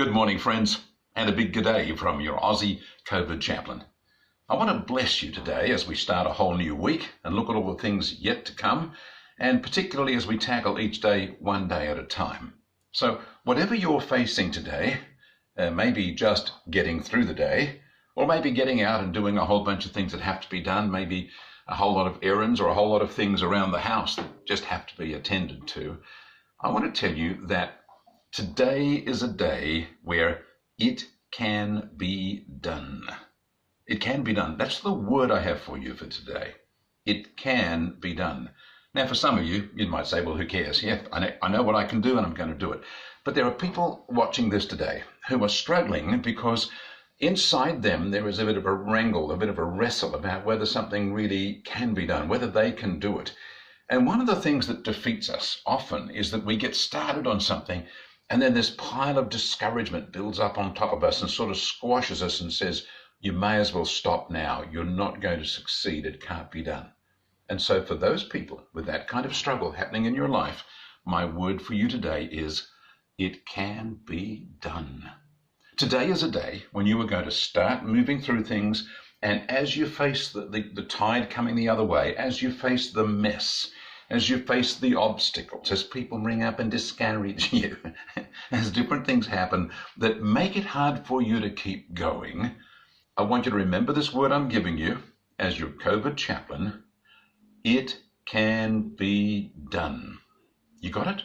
Good morning, friends, and a big g'day from your Aussie Covid Chaplain. I want to bless you today as we start a whole new week and look at all the things yet to come, and particularly as we tackle each day one day at a time. So whatever you're facing today, maybe just getting through the day, or maybe getting out and doing a whole bunch of things that have to be done, maybe a whole lot of errands or a whole lot of things around the house that just have to be attended to, I want to tell you that today is a day where it can be done. It can be done. That's the word I have for you for today. It can be done. Now, for some of you, you might say, well, who cares? Yeah, I know what I can do and I'm going to do it. But there are people watching this today who are struggling because inside them there is a bit of a wrangle, a bit of a wrestle about whether something really can be done, whether they can do it. And one of the things that defeats us often is that we get started on something and then this pile of discouragement builds up on top of us and sort of squashes us and says, you may as well stop now. You're not going to succeed. It can't be done. And so for those people with that kind of struggle happening in your life, my word for you today is, it can be done. Today is a day when you are going to start moving through things, and as you face the tide coming the other way, as you face the mess, as you face the obstacles, as people ring up and discourage you, as different things happen that make it hard for you to keep going, I want you to remember this word I'm giving you as your COVID chaplain. It can be done. You got it?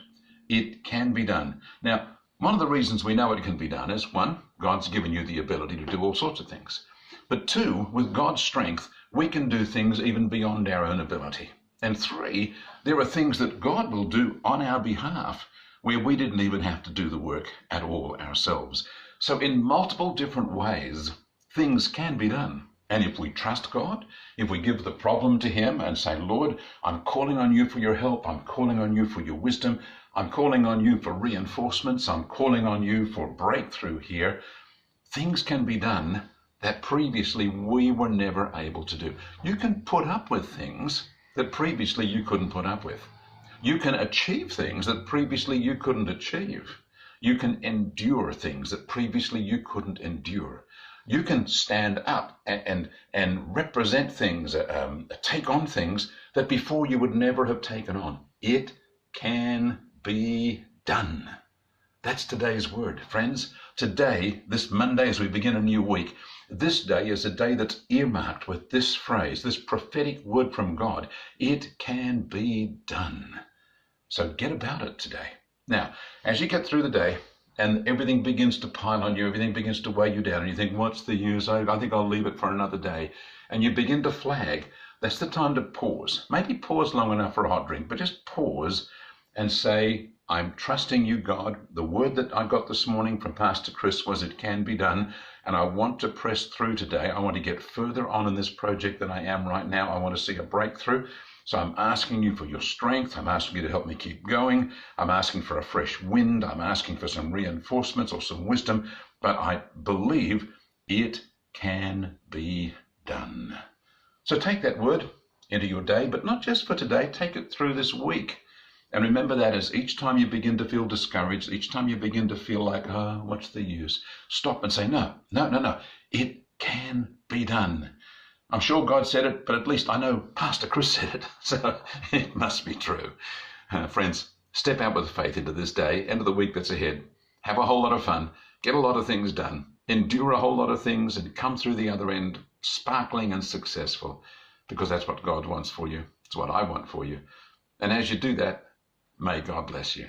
It can be done. Now, one of the reasons we know it can be done is, one, God's given you the ability to do all sorts of things. But two, with God's strength, we can do things even beyond our own ability. And three, there are things that God will do on our behalf where we didn't even have to do the work at all ourselves. So in multiple different ways, things can be done. And if we trust God, if we give the problem to Him and say, Lord, I'm calling on you for your help. I'm calling on you for your wisdom. I'm calling on you for reinforcements. I'm calling on you for breakthrough here. Things can be done that previously we were never able to do. You can put up with things that previously you couldn't put up with. You can achieve things that previously you couldn't achieve. You can endure things that previously you couldn't endure. You can stand up and represent things, take on things that before you would never have taken on. It can be done. That's today's word, friends. Today, this Monday, as we begin a new week, this day is a day that's earmarked with this phrase, this prophetic word from God. It can be done. So get about it today. Now, as you get through the day and everything begins to pile on you, everything begins to weigh you down, and you think, what's the use? I think I'll leave it for another day. And you begin to flag. That's the time to pause. Maybe pause long enough for a hot drink, but just pause and say, I'm trusting you, God. The word that I got this morning from Pastor Chris was it can be done, and I want to press through today. I want to get further on in this project than I am right now. I want to see a breakthrough. So I'm asking you for your strength. I'm asking you to help me keep going. I'm asking for a fresh wind. I'm asking for some reinforcements or some wisdom, but I believe it can be done. So take that word into your day, but not just for today. Take it through this week. And remember that as each time you begin to feel discouraged, each time you begin to feel like, oh, what's the use? Stop and say, no. It can be done. I'm sure God said it, but at least I know Pastor Chris said it, so it must be true. Friends, step out with faith into this day, into the week that's ahead. Have a whole lot of fun. Get a lot of things done. Endure a whole lot of things and come through the other end sparkling and successful, because that's what God wants for you. It's what I want for you. And as you do that, may God bless you.